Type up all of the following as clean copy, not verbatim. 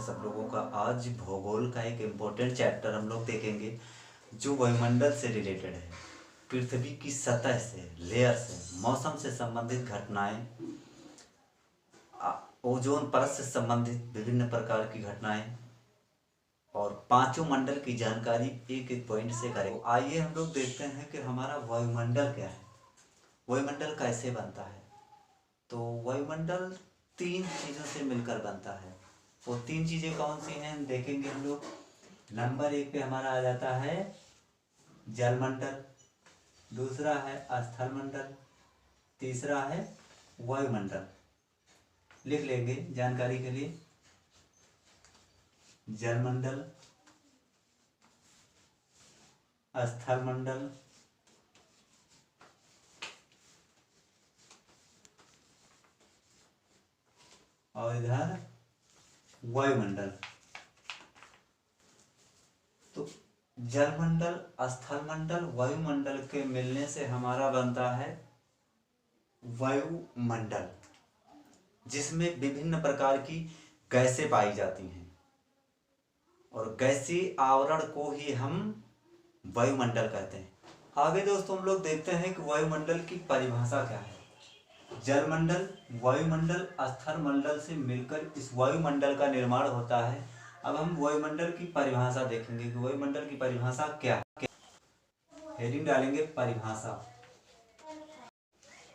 सब लोगों का। आज भूगोल का एक इम्पोर्टेंट चैप्टर हम लोग देखेंगे जो वायुमंडल से रिलेटेड है। पृथ्वी की सतह से, लेयर से, मौसम से संबंधित घटनाएं, ओजोन परत से संबंधित विभिन्न प्रकार की घटनाएं और पांचों मंडल की जानकारी एक एक पॉइंट से करेंगे। आइए हम लोग देखते हैं कि हमारा वायुमंडल क्या है, वायुमंडल कैसे बनता है। तो वायुमंडल तीन चीज़ों से मिलकर बनता है। वो तीन चीज़ें कौन सी हैं देखेंगे हम लोग। नंबर एक पे हमारा आ जाता है जलमंडल, दूसरा है स्थल मंडल, तीसरा है वायुमंडल। लिख लेंगे जानकारी के लिए। जलमंडल, स्थल मंडल, और इधर वायुमंडल। तो जलमंडल, स्थल मंडल, वायुमंडल के मिलने से हमारा बनता है वायुमंडल, जिसमें विभिन्न प्रकार की गैसें पाई जाती हैं और गैसीय आवरण को ही हम वायुमंडल कहते हैं। आगे दोस्तों हम लोग देखते हैं कि वायुमंडल की परिभाषा क्या है। जलमंडल, वायुमंडल, स्थल मंडल से मिलकर इस वायुमंडल का निर्माण होता है। अब हम वायुमंडल की परिभाषा देखेंगे कि वायुमंडल की परिभाषा क्या है। हेडिंग डालेंगे परिभाषा।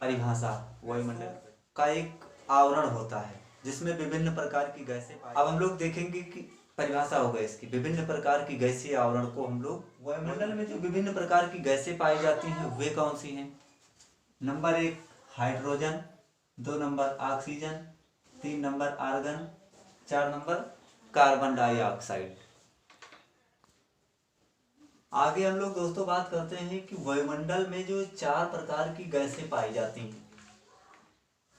परिभाषा वायुमंडल का एक आवरण होता है जिसमें विभिन्न प्रकार की गैसें पाई। अब हम लोग देखेंगे कि परिभाषा होगा इसकी। विभिन्न प्रकार की गैसीय आवरण को हम लोग वायुमंडल में जो विभिन्न प्रकार की गैसें पाई जाती हैं वे कौन सी हैं। नंबर एक हाइड्रोजन, दो नंबर ऑक्सीजन, तीन नंबर आर्गन, चार नंबर कार्बन डाइऑक्साइड। आगे हम लोग दोस्तों बात करते हैं कि वायुमंडल में जो चार प्रकार की गैसें पाई जाती हैं,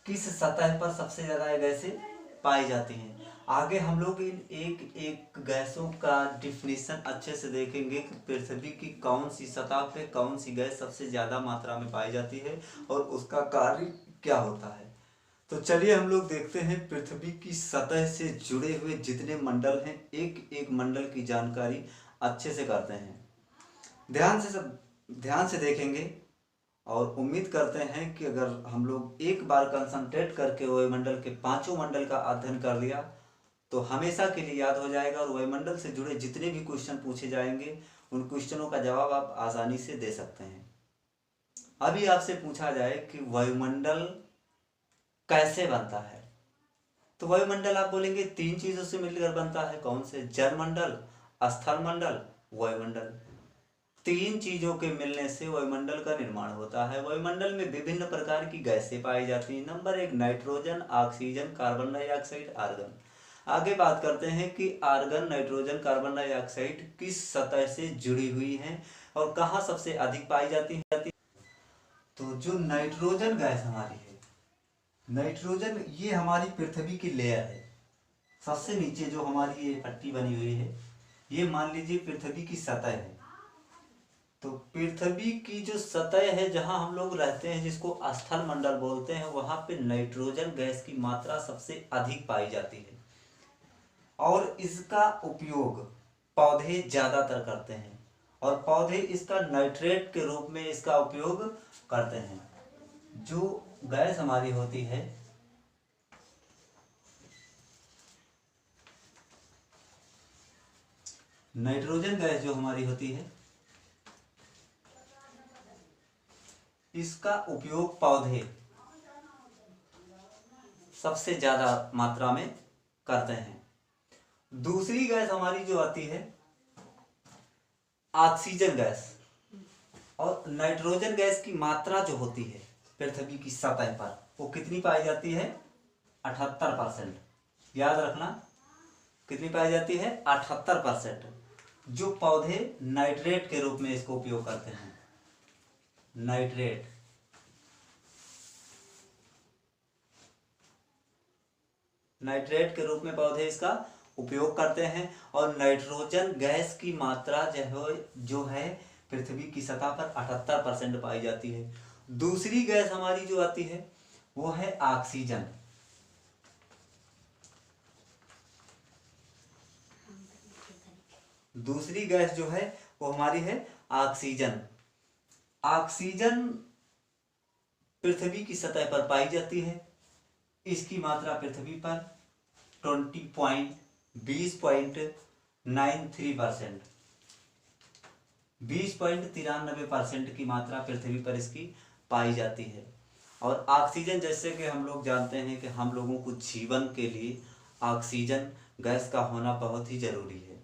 किस सतह पर सबसे ज्यादा ये गैसें पाई जाती हैं। आगे हम लोग इन एक एक गैसों का डिफिनीशन अच्छे से देखेंगे कि पृथ्वी की कौन सी सतह पे कौन सी गैस सबसे ज्यादा मात्रा में पाई जाती है और उसका कार्य क्या होता है। तो चलिए हम लोग देखते हैं पृथ्वी की सतह से जुड़े हुए जितने मंडल हैं, एक एक मंडल की जानकारी अच्छे से करते हैं। ध्यान से देखेंगे और उम्मीद करते हैं कि अगर हम लोग एक बार कंसंट्रेट करके वायुमंडल के पांचों मंडल का अध्ययन कर लिया तो हमेशा के लिए याद हो जाएगा और वायुमंडल से जुड़े जितने भी क्वेश्चन पूछे जाएंगे उन क्वेश्चनों का जवाब आप आसानी से दे सकते हैं। अभी आपसे पूछा जाए कि वायुमंडल कैसे बनता है, तो वायुमंडल आप बोलेंगे तीन चीजों से मिलकर बनता है। कौन से? जलमंडल, स्थल मंडल, वायुमंडल। तीन चीजों के मिलने से वायुमंडल का निर्माण होता है। वायुमंडल में विभिन्न प्रकार की गैसें पाई जाती हैं। नंबर एक nitrogen, oxygen, carbon dioxide, argon. आगे बात करते हैं कि आर्गन, नाइट्रोजन, कार्बन डाइऑक्साइड किस सतह से जुड़ी हुई हैं और कहाँ सबसे अधिक पाई जाती है। तो जो नाइट्रोजन गैस हमारी है, नाइट्रोजन ये हमारी पृथ्वी की लेयर है। सबसे नीचे जो हमारी ये पट्टी बनी हुई है ये मान लीजिए पृथ्वी की सतह है। तो पृथ्वी की जो सतह है जहां हम लोग रहते हैं, जिसको स्थल मंडल बोलते हैं, वहां पे नाइट्रोजन गैस की मात्रा सबसे अधिक पाई जाती है और इसका उपयोग पौधे ज्यादातर करते हैं और पौधे इसका नाइट्रेट के रूप में इसका उपयोग करते हैं। जो गैस हमारी होती है नाइट्रोजन गैस जो हमारी होती है इसका उपयोग पौधे सबसे ज्यादा मात्रा में करते हैं। दूसरी गैस हमारी जो आती है ऑक्सीजन गैस। और नाइट्रोजन गैस की मात्रा जो होती है पृथ्वी की सतह पर वो कितनी पाई जाती है? 78%। याद रखना, कितनी पाई जाती है? 78%। जो पौधे नाइट्रेट के रूप में इसको उपयोग करते हैं। नाइट्रेट, नाइट्रेट के रूप में पौधे इसका उपयोग करते हैं और नाइट्रोजन गैस की मात्रा जो है पृथ्वी की सतह पर 78% पाई जाती है। दूसरी गैस हमारी जो आती है वो है ऑक्सीजन। दूसरी गैस जो है वो हमारी है ऑक्सीजन। ऑक्सीजन पृथ्वी की सतह पर पाई जाती है। इसकी मात्रा पृथ्वी पर 20.93%, 20.93% की मात्रा पृथ्वी पर इसकी पाई जाती है। और ऑक्सीजन, जैसे कि हम लोग जानते हैं कि हम लोगों को जीवन के लिए ऑक्सीजन गैस का होना बहुत ही ज़रूरी है।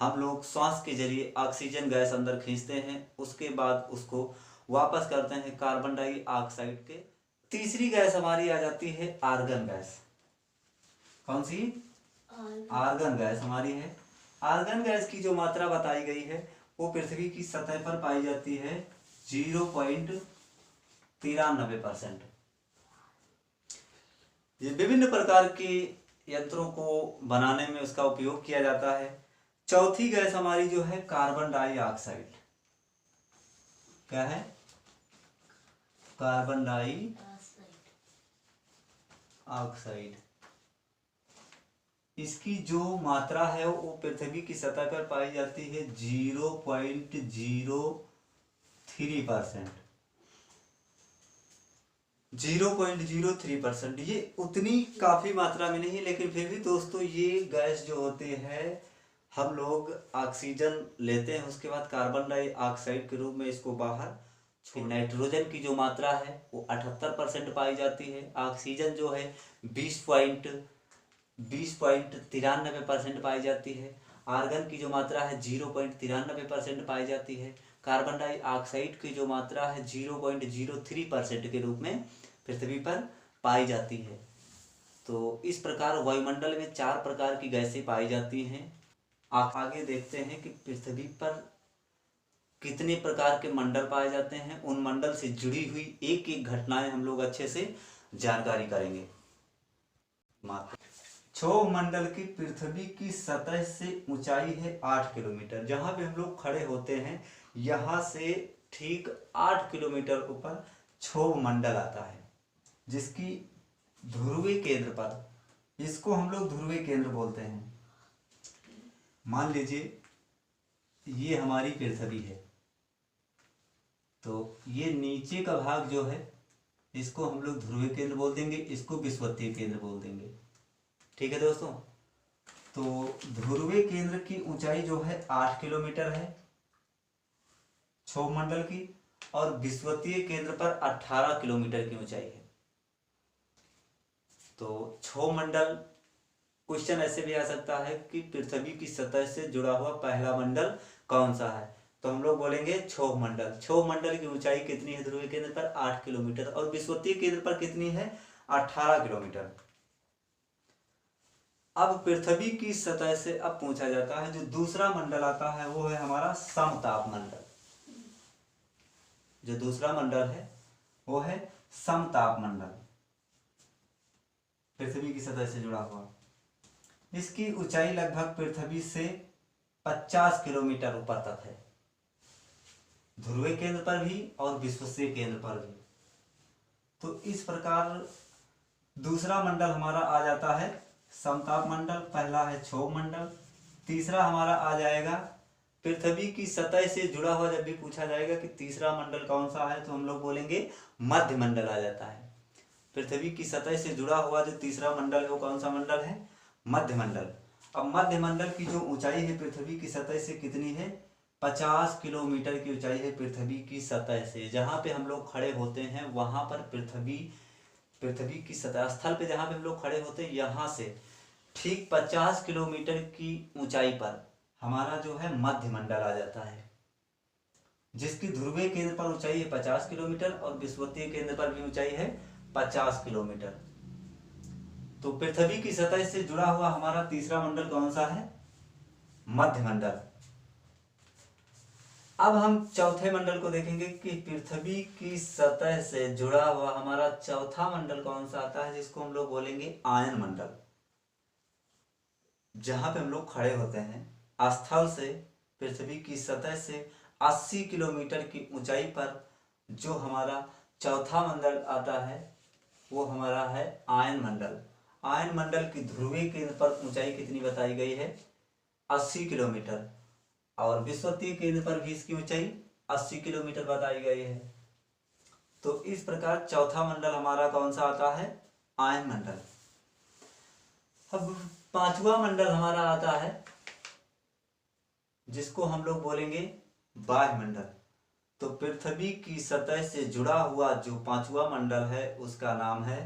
हम लोग श्वास के जरिए ऑक्सीजन गैस अंदर खींचते हैं, उसके बाद उसको वापस करते हैं कार्बन डाइऑक्साइड के। तीसरी गैस हमारी आ जाती है आर्गन गैस। कौन सी? आर्गन गैस हमारी है। आर्गन गैस की जो मात्रा बताई गई है वो पृथ्वी की सतह पर पाई जाती है 0.93%। ये विभिन्न प्रकार के यंत्रों को बनाने में उसका उपयोग किया जाता है। चौथी गैस हमारी जो है कार्बन डाइऑक्साइड। क्या है? Carbon dioxide. इसकी जो मात्रा है वो पृथ्वी की सतह पर पाई जाती है 0.03%। 0.03%। ये उतनी काफ़ी मात्रा में नहीं, लेकिन फिर भी दोस्तों ये गैस जो होती है, हम लोग ऑक्सीजन लेते हैं, उसके बाद कार्बन डाइऑक्साइड के रूप में इसको बाहर। नाइट्रोजन की जो मात्रा है वो 78% पाई जाती है। ऑक्सीजन जो है 20.93% पाई जाती है। आर्गन की जो मात्रा है 0.93% पाई जाती है। कार्बन डाइऑक्साइड की जो मात्रा है 0.03% के रूप में पृथ्वी पर पाई जाती है। तो इस प्रकार वायुमंडल में 4 प्रकार की गैसें पाई जाती हैं। आप आगे देखते हैं कि पृथ्वी पर कितने प्रकार के मंडल पाए जाते हैं। उन मंडल से जुड़ी हुई एक एक घटनाएं हम लोग अच्छे से जानकारी करेंगे। क्षोभ मंडल की पृथ्वी की सतह से ऊंचाई है 8 किलोमीटर। जहां पे हम लोग खड़े होते हैं यहां से ठीक 8 किलोमीटर ऊपर क्षोभ मंडल आता है, जिसकी ध्रुवीय केंद्र पर, इसको हम लोग ध्रुवीय केंद्र बोलते हैं। मान लीजिए ये हमारी पृथ्वी है, तो ये नीचे का भाग जो है इसको हम लोग ध्रुवीय केंद्र बोल देंगे, इसको विषुवतीय केंद्र बोल देंगे। ठीक है दोस्तों। तो ध्रुवीय केंद्र की ऊंचाई जो है 8 किलोमीटर है क्षोभ मंडल की, और विषुवतीय केंद्र पर 18 किलोमीटर की ऊंचाई है। तो क्षोभ मंडल, क्वेश्चन ऐसे भी आ सकता है कि पृथ्वी की सतह से जुड़ा हुआ पहला मंडल कौन सा है, तो हम लोग बोलेंगे क्षोभ मंडल। क्षोभ मंडल की ऊंचाई कितनी है ध्रुवीय केंद्र पर? 8 किलोमीटर, और विषुवतीय केंद्र पर कितनी है? 18 किलोमीटर। अब पृथ्वी की सतह से अब पूछा जाता है, जो दूसरा मंडल आता है वो है हमारा समताप मंडल। जो दूसरा मंडल है वो है समताप मंडल, पृथ्वी की सतह से जुड़ा हुआ। इसकी ऊंचाई लगभग पृथ्वी से 50 किलोमीटर ऊपर तक है, ध्रुवीय केंद्र पर भी और विषुवतीय केंद्र पर भी। तो इस प्रकार दूसरा मंडल हमारा आ जाता है समताप मंडल, पहला है क्षोभ मंडल, तीसरा हमारा आ जाएगा पृथ्वी की सतह से जुड़ा हुआ। जब भी पूछा जाएगा कि तीसरा मंडल कौन सा है, तो हम लोग बोलेंगे मध्य मंडल आ जाता है। पृथ्वी की सतह से जुड़ा हुआ जो तीसरा मंडल है वो कौन सा मंडल है? मध्य मंडल। अब मध्य मंडल की जो ऊंचाई है पृथ्वी की सतह से कितनी है? 50 किलोमीटर की ऊंचाई है पृथ्वी की सतह से। जहाँ पे हम लोग खड़े होते हैं वहाँ पर पृथ्वी की सतह स्थल पे जहाँ पे हम लोग खड़े होते हैं, यहाँ से ठीक 50 किलोमीटर की ऊंचाई पर हमारा जो है मध्य मंडल आ जाता है, जिसकी ध्रुवीय केंद्र पर ऊंचाई है 50 किलोमीटर और विषुवतीय केंद्र पर भी ऊंचाई है 50 किलोमीटर। तो पृथ्वी की सतह से जुड़ा हुआ हमारा तीसरा मंडल कौन सा है? मध्य मंडल। अब हम चौथे मंडल को देखेंगे कि पृथ्वी की सतह से जुड़ा हुआ हमारा चौथा मंडल कौन सा आता है, जिसको हम लोग बोलेंगे आयन मंडल। जहां पे हम लोग खड़े होते हैं स्थल से पृथ्वी की सतह से 80 किलोमीटर की ऊंचाई पर जो हमारा चौथा मंडल आता है वो हमारा है आयन मंडल। आयन मंडल की ध्रुवीय केंद्र पर ऊंचाई कितनी बताई गई है? 80 किलोमीटर, और विषुवतीय केंद्र पर भी इसकी ऊंचाई 80 किलोमीटर बताई गई है। तो इस प्रकार चौथा मंडल हमारा कौन सा आता है? आयन मंडल। अब पांचवा मंडल हमारा आता है जिसको हम लोग बोलेंगे बाह्य मंडल। तो पृथ्वी की सतह से जुड़ा हुआ जो पांचवा मंडल है उसका नाम है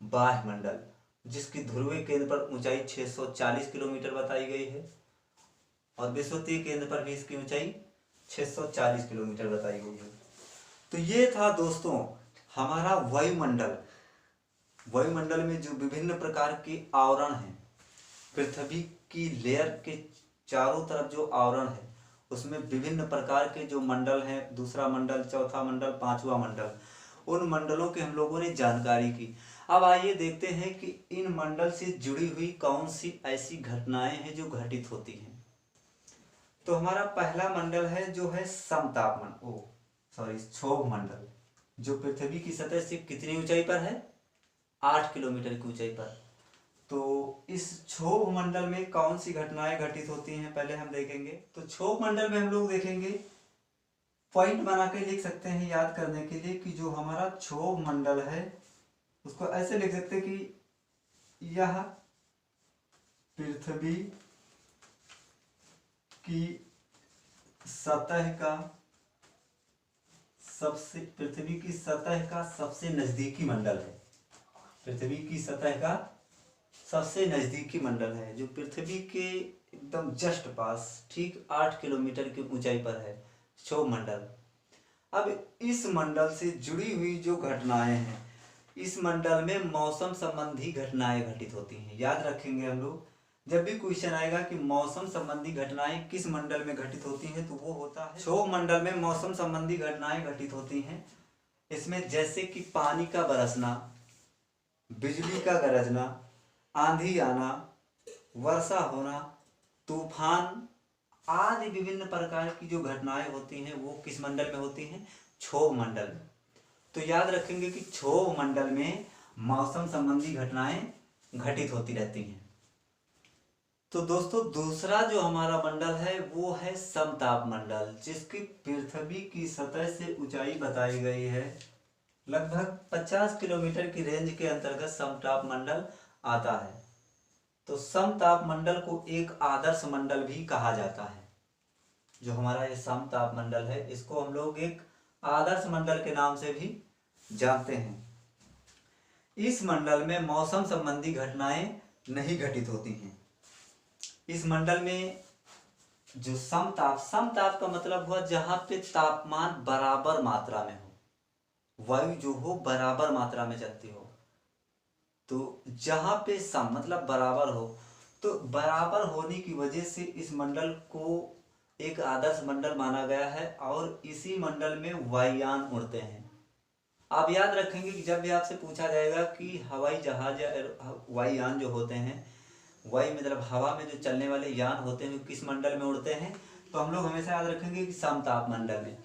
बाह्य मंडल, जिसकी ध्रुवीय केंद्र पर ऊंचाई 640 किलोमीटर बताई गई है और विषुवतीय केंद्र पर भी इसकी ऊंचाई 640 किलोमीटर बताई गई है। तो ये था दोस्तों हमारा वायुमंडल। वायुमंडल में जो विभिन्न प्रकार के आवरण हैं, पृथ्वी की लेयर के चारों तरफ जो आवरण है उसमें विभिन्न प्रकार के जो मंडल हैं, दूसरा मंडल, चौथा मंडल, पांचवा मंडल, उन मंडलों की हम लोगों ने जानकारी की। अब आइए देखते हैं कि इन मंडल से जुड़ी हुई कौन सी ऐसी घटनाएं हैं जो घटित होती हैं। तो हमारा पहला मंडल है जो है समताप मंडल, क्षोभ मंडल, जो पृथ्वी की सतह से कितनी ऊंचाई पर है? 8 किलोमीटर की ऊंचाई पर। तो इस क्षोभ मंडल में कौन सी घटनाएं घटित होती हैं पहले हम देखेंगे। तो क्षोभ मंडल में हम लोग देखेंगे, पॉइंट बना के लिख सकते हैं याद करने के लिए कि जो हमारा क्षोभ मंडल है उसको ऐसे लिख सकते हैं कि यह पृथ्वी की सतह का सबसे नजदीकी मंडल है। पृथ्वी की सतह का सबसे नजदीकी मंडल है जो पृथ्वी के एकदम जस्ट पास ठीक 8 किलोमीटर की ऊंचाई पर है, क्षोभ मंडल। अब इस मंडल से जुड़ी हुई जो घटनाएं हैं, इस मंडल में मौसम संबंधी घटनाएं घटित होती हैं। याद रखेंगे हम लोग, जब भी क्वेश्चन आएगा कि मौसम संबंधी घटनाएं किस मंडल में घटित होती हैं, तो वो होता है क्षोभ मंडल में मौसम संबंधी घटनाएं घटित होती हैं। इसमें जैसे कि पानी का बरसना, बिजली का गरजना, आंधी आना, वर्षा होना, तूफान आदि विभिन्न प्रकार की जो घटनाएं होती हैं वो किस मंडल में होती हैं? क्षोभ मंडल में। तो याद रखेंगे कि क्षोभ मंडल में मौसम संबंधी घटनाएं घटित होती रहती हैं। तो दोस्तों दूसरा जो हमारा मंडल है वो है समताप मंडल, जिसकी पृथ्वी की सतह से ऊंचाई बताई गई है लगभग 50 किलोमीटर की रेंज के अंतर्गत समताप मंडल आता है। तो समताप मंडल को एक आदर्श मंडल भी कहा जाता है। जो हमारा ये समताप मंडल है इसको हम लोग एक आदर्श मंडल के नाम से भी जानते हैं। इस मंडल में मौसम संबंधी घटनाएं नहीं घटित होती हैं। इस मंडल में जो समताप का मतलब हुआ जहां पे तापमान बराबर मात्रा में हो, वायु जो हो बराबर मात्रा में चलती हो। तो जहां पे सम मतलब बराबर हो, तो बराबर होने की वजह से इस मंडल को एक आदर्श मंडल माना गया है और इसी मंडल में वायुयान उड़ते हैं। आप याद रखेंगे कि जब भी आपसे पूछा जाएगा कि हवाई जहाज या वायुयान जो होते हैं, वायु मतलब हवा में जो चलने वाले यान होते हैं किस मंडल में उड़ते हैं, तो हम लोग हमेशा याद रखेंगे कि समताप मंडल में।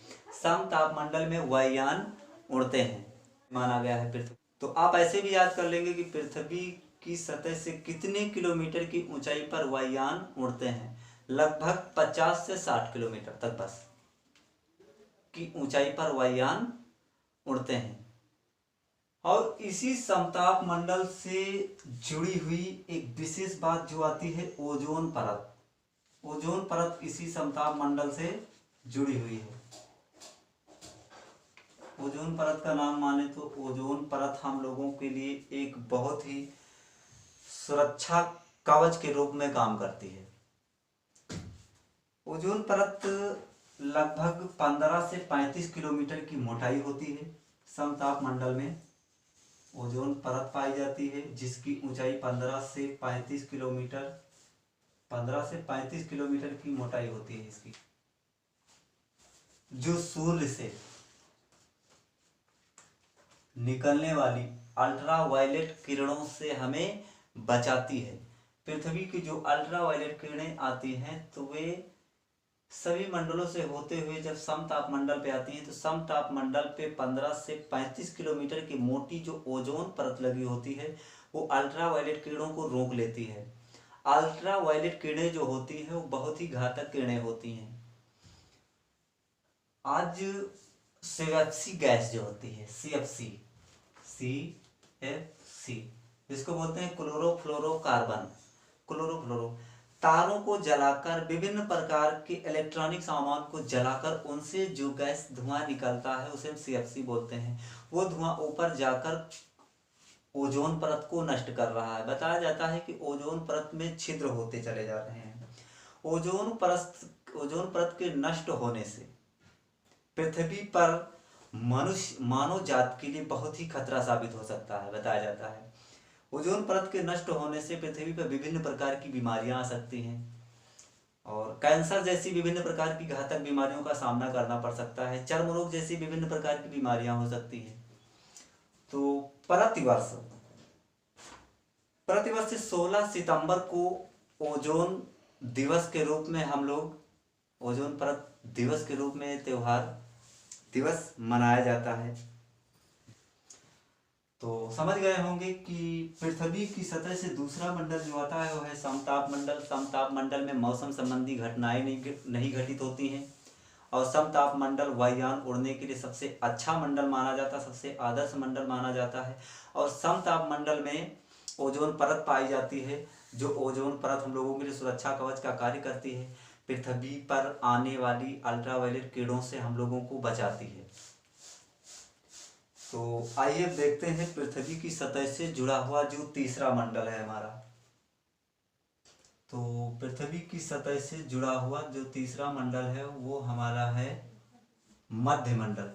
समताप मंडल में वायुयान उड़ते हैं माना गया है पृथ्वी। तो आप ऐसे भी याद कर लेंगे कि पृथ्वी की सतह से कितने किलोमीटर की ऊंचाई पर वायुयान उड़ते हैं? लगभग 50 से 60 किलोमीटर तक बस की ऊंचाई पर वायुयान उड़ते हैं। और इसी समताप मंडल से जुड़ी हुई एक विशेष बात जो आती है ओजोन परत। ओजोन परत इसी समताप मंडल से जुड़ी हुई है। ओजोन परत का नाम माने तो ओजोन परत हम लोगों के लिए एक बहुत ही सुरक्षा कवच के रूप में काम करती है। ओजोन परत लगभग 15 से 35 किलोमीटर की मोटाई होती है। समताप मंडल में ओजोन परत पाई जाती है जिसकी ऊंचाई 15 से 35 किलोमीटर की मोटाई होती है इसकी, जो सूर्य से निकलने वाली अल्ट्रावायलेट किरणों से हमें बचाती है। पृथ्वी की जो अल्ट्रावायलेट किरणें आती हैं तो वे सभी मंडलों से होते हुए जब समताप मंडल पे आती हैं तो समताप मंडल पे 15 से 35 किलोमीटर की मोटी जो ओजोन परत लगी होती है वो अल्ट्रावायलेट किरणों को रोक लेती है। अल्ट्रावायलेट किरणें जो होती हैं वो बहुत ही घातक किरणें होती हैं। आज सीएफसी गैस जो होती है, सीएफसी, सीएफसी जिसको बोलते हैं क्लोरोफ्लोरोकार्बन, क्लोरोफ्लोरो, तारों को जलाकर विभिन्न प्रकार के इलेक्ट्रॉनिक सामान को जलाकर उनसे जो गैस धुआं निकलता है उसे हम सीएफसी बोलते हैं। वो धुआं ऊपर जाकर ओजोन परत को नष्ट कर रहा है। बताया जाता है कि ओजोन परत में छिद्र होते चले जा रहे हैं। ओजोन परत के नष्ट होने से पृथ्वी पर मनुष्य मानव जात के लिए बहुत ही खतरा साबित हो सकता है। बताया जाता है ओजोन परत के नष्ट होने से पृथ्वी पर विभिन्न प्रकार की बीमारियां आ सकती हैं और कैंसर जैसी विभिन्न प्रकार की घातक बीमारियों का सामना करना पड़ सकता है। चर्म रोग जैसी विभिन्न प्रकार की बीमारियां हो सकती हैं। तो प्रतिवर्ष प्रतिवर्ष 16 सितंबर को ओजोन दिवस के रूप में हम लोग ओजोन परत दिवस के रूप में त्योहार दिवस मनाया जाता है। तो समझ गए होंगे कि पृथ्वी की सतह से दूसरा मंडल जो आता है वो है समताप मंडल। समताप मंडल में मौसम संबंधी घटनाएं नहीं घटित होती हैं और समताप मंडल वायुयान उड़ने के लिए सबसे अच्छा मंडल माना जाता है, सबसे आदर्श मंडल माना जाता है। और समताप मंडल में ओजोन परत पाई जाती है, जो ओजोन परत हम लोगों के लिए सुरक्षा कवच का कार्य करती है, पृथ्वी पर आने वाली अल्ट्रावायलेट किरणों से हम लोगों को बचाती है। तो आइए देखते हैं पृथ्वी की सतह से जुड़ा हुआ जो तीसरा मंडल है हमारा। तो पृथ्वी की सतह से जुड़ा हुआ जो तीसरा मंडल है वो हमारा है मध्य मंडल।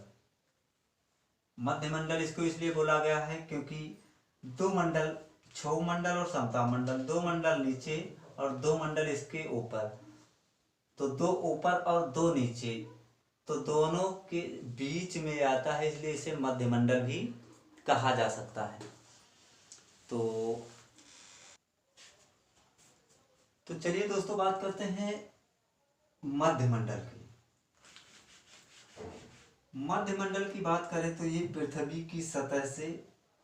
मध्य मंडल इसको इसलिए बोला गया है क्योंकि दो मंडल, क्षोभ मंडल और समताप मंडल, दो मंडल नीचे और दो मंडल इसके ऊपर, तो दो ऊपर और दो नीचे, तो दोनों के बीच में आता है, इसलिए इसे मध्य मंडल भी कहा जा सकता है। तो चलिए दोस्तों बात करते हैं मध्य मंडल की। मध्य मंडल की बात करें तो ये पृथ्वी की सतह से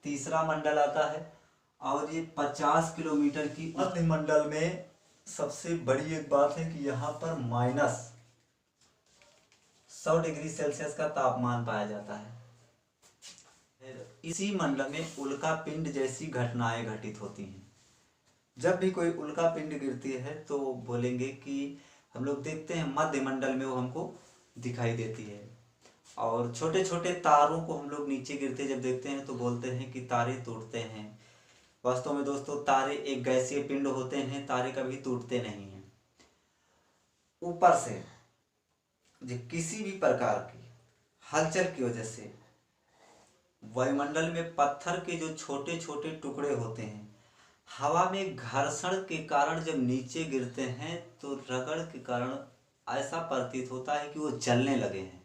तीसरा मंडल आता है और ये 50 किलोमीटर की। मध्य मंडल में सबसे बड़ी एक बात है कि यहाँ पर -100 डिग्री सेल्सियस का तापमान पाया जाता है। इसी मंडल में उल्का पिंड जैसी घटनाएं घटित होती हैं। जब भी कोई उल्का पिंड गिरती है तो बोलेंगे कि हम लोग देखते हैं मध्य मंडल में वो हमको दिखाई देती है। और छोटे छोटे तारों को हम लोग नीचे गिरते जब देखते हैं तो बोलते हैं कि तारे टूटते हैं। वास्तव में दोस्तों तारे एक गैसीय पिंड होते हैं, तारे कभी टूटते नहीं हैं। ऊपर से जो किसी भी प्रकार की हलचल की वजह से वायुमंडल में पत्थर के जो छोटे छोटे टुकड़े होते हैं, हवा में घर्षण के कारण जब नीचे गिरते हैं तो रगड़ के कारण ऐसा प्रतीत होता है कि वो जलने लगे हैं।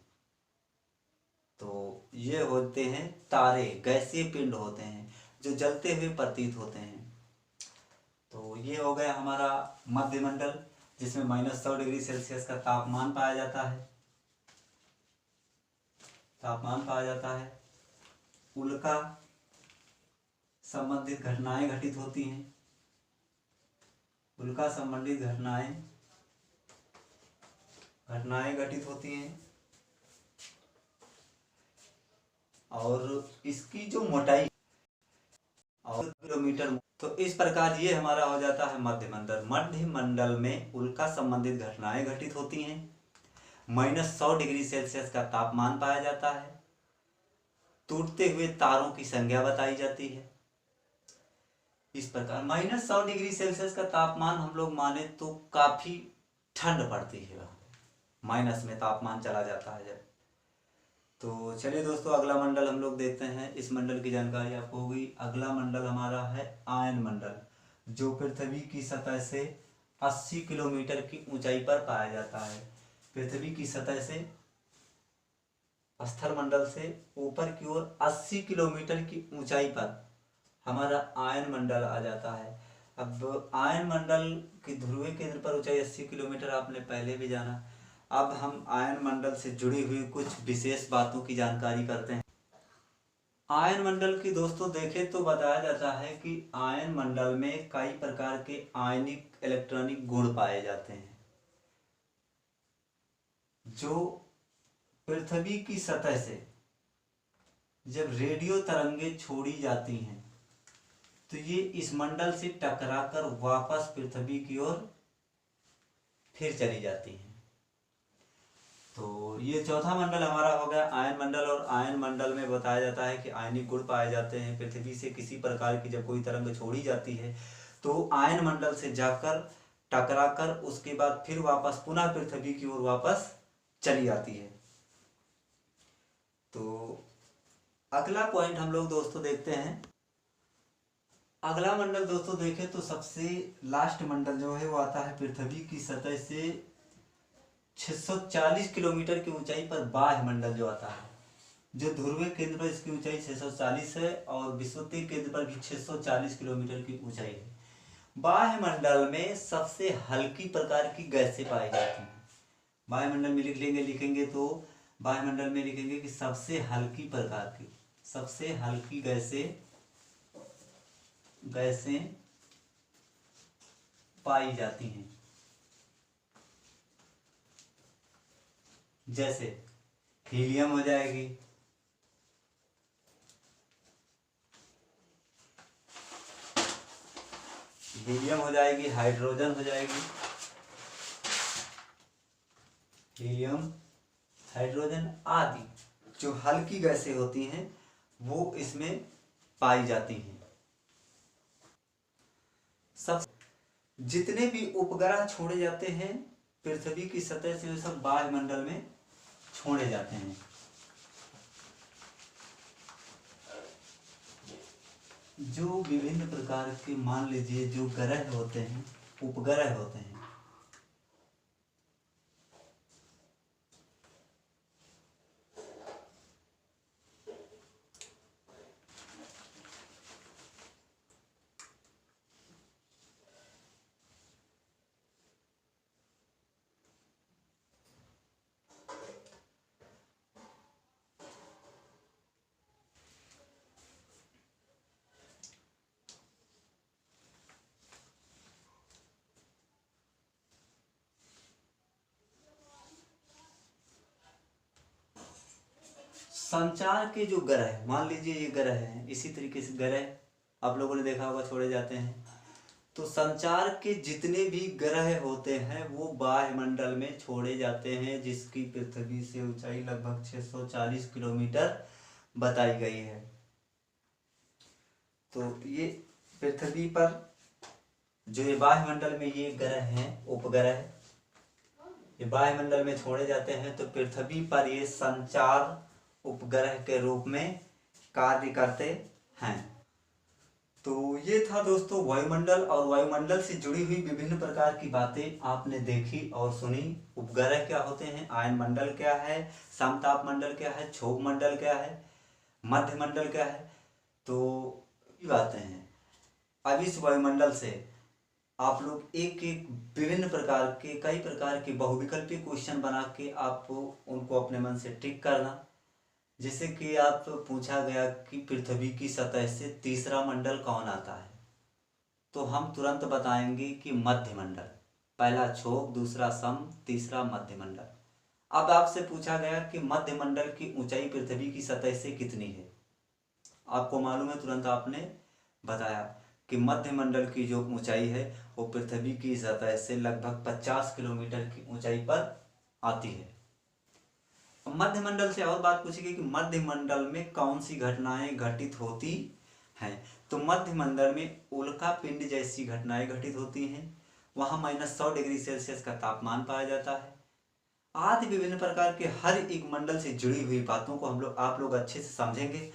तो ये होते हैं तारे, गैसीय पिंड होते हैं जो जलते हुए प्रतीत होते हैं। तो ये हो गया हमारा मध्य मंडल जिसमें -100 डिग्री सेल्सियस का तापमान पाया जाता है। उल्का संबंधित घटनाएं घटित होती हैं। उल्का संबंधित घटनाएं घटित होती हैं और इसकी जो मोटाई और किलोमीटर, तो इस प्रकार ये हमारा हो जाता है मध्य मंडल। मध्य मंडल में उल्का संबंधित घटनाएं घटित होती हैं, -100 डिग्री सेल्सियस का तापमान पाया जाता है, टूटते हुए तारों की संख्या बताई जाती है। इस प्रकार -100 डिग्री सेल्सियस का तापमान हम लोग माने तो काफी ठंड पड़ती है, माइनस में तापमान चला जाता है जब। तो चलिए दोस्तों अगला मंडल हम लोग देखते हैं। इस मंडल की जानकारी आपको होगी। अगला मंडल हमारा है आयन मंडल, जो पृथ्वी की सतह से 80 किलोमीटर की ऊंचाई पर पाया जाता है। पृथ्वी की सतह से, स्थल मंडल से ऊपर की ओर 80 किलोमीटर की ऊंचाई पर हमारा आयन मंडल आ जाता है। अब आयन मंडल की ध्रुवीय केंद्र पर ऊंचाई 80 किलोमीटर आपने पहले भी जाना। अब हम आयन मंडल से जुड़ी हुई कुछ विशेष बातों की जानकारी करते हैं। आयन मंडल की दोस्तों देखें तो बताया जाता है कि आयन मंडल में कई प्रकार के आयनिक इलेक्ट्रॉनिक गुण पाए जाते हैं जो पृथ्वी की सतह से जब रेडियो तरंगे छोड़ी जाती हैं तो ये इस मंडल से टकराकर वापस पृथ्वी की ओर फिर चली जाती हैं। तो ये चौथा मंडल हमारा हो गया आयन मंडल। और आयन मंडल में बताया जाता है कि आयनिक गुण पाए जाते हैं। पृथ्वी से किसी प्रकार की जब कोई तरंग छोड़ी जाती है तो आयन मंडल से जाकर टकराकर उसके बाद फिर वापस पुनः पृथ्वी की ओर वापस चली आती है। तो अगला पॉइंट हम लोग दोस्तों देखते हैं। अगला मंडल दोस्तों देखें तो सबसे लास्ट मंडल जो है वो आता है पृथ्वी की सतह से 640 किलोमीटर की ऊंचाई पर बाह्य मंडल जो आता है। जो ध्रुवीय केंद्र पर इसकी ऊंचाई 640 है और विषुवतीय केंद्र पर भी 640 किलोमीटर की ऊंचाई है। बाह्य मंडल में सबसे हल्की प्रकार की गैसें पाई जाती हैं। बाह्य मंडल में लिखेंगे तो बाह्य मंडल में लिखेंगे कि सबसे हल्की प्रकार की, सबसे हल्की गैसें पाई जाती हैं। जैसे हीलियम हो जाएगी, हाइड्रोजन हो जाएगी, हीलियम, हाइड्रोजन आदि जो हल्की गैसें होती हैं वो इसमें पाई जाती हैं। सब जितने भी उपग्रह छोड़े जाते हैं पृथ्वी की सतह से वे सब बाह्य मंडल में छोड़े जाते हैं। जो विभिन्न प्रकार के मान लीजिए जो ग्रह होते हैं, उपग्रह होते हैं, संचार के जो ग्रह, मान लीजिए ये ग्रह हैं, इसी तरीके से ग्रह आप लोगों ने देखा होगा छोड़े जाते हैं। तो संचार के जितने भी ग्रह होते हैं वो बाह्य मंडल में छोड़े जाते हैं, जिसकी पृथ्वी से ऊंचाई लगभग 640 किलोमीटर बताई गई है। तो ये पृथ्वी पर जो ये बाह्य मंडल में ये ग्रह हैं, उपग्रह, ये बाह्य मंडल में छोड़े जाते हैं। तो पृथ्वी पर ये संचार उपग्रह के रूप में कार्य करते हैं। तो ये था दोस्तों वायुमंडल, और वायुमंडल से जुड़ी हुई विभिन्न प्रकार की बातें आपने देखी और सुनी। उपग्रह क्या होते हैं, आयन मंडल क्या है, समताप मंडल क्या है, क्षोभ मंडल क्या है, मध्य मंडल क्या है। तो ये बातें हैं। अब इस वायुमंडल से आप लोग एक एक विभिन्न प्रकार के, कई प्रकार के बहुविकल्पी क्वेश्चन बना के आप उनको अपने मन से टिक करना। जैसे कि आप पूछा गया कि पृथ्वी की सतह से तीसरा मंडल कौन आता है, तो हम तुरंत बताएंगे कि मध्य मंडल। पहला क्षोभ, दूसरा सम, तीसरा मध्य मंडल। अब आपसे पूछा गया कि मध्य मंडल की ऊंचाई पृथ्वी की सतह से कितनी है, आपको मालूम है, तुरंत आपने बताया कि मध्य मंडल की जो ऊंचाई है वो पृथ्वी की सतह से लगभग 50 किलोमीटर की ऊंचाई पर आती है। मध्य मंडल से और बात पूछी गई कि मध्य मंडल में कौन सी घटनाएं घटित होती हैं। तो मध्य मंडल में उल्का पिंड जैसी घटनाएं घटित होती हैं। वहां -100 डिग्री सेल्सियस का तापमान पाया जाता है। आदि विभिन्न प्रकार के हर एक मंडल से जुड़ी हुई बातों को आप लोग अच्छे से समझेंगे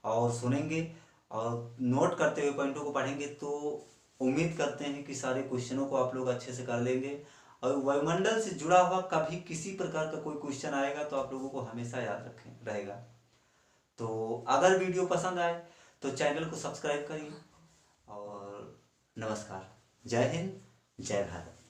और सुनेंगे और नोट करते हुए पॉइंटों को पढ़ेंगे। तो उम्मीद करते हैं कि सारे क्वेश्चनों को आप लोग अच्छे से कर लेंगे। और वायुमंडल से जुड़ा हुआ कभी किसी प्रकार का कोई क्वेश्चन आएगा तो आप लोगों को हमेशा याद रखें रहेगा। तो अगर वीडियो पसंद आए तो चैनल को सब्सक्राइब करिए। और नमस्कार, जय हिंद, जय भारत।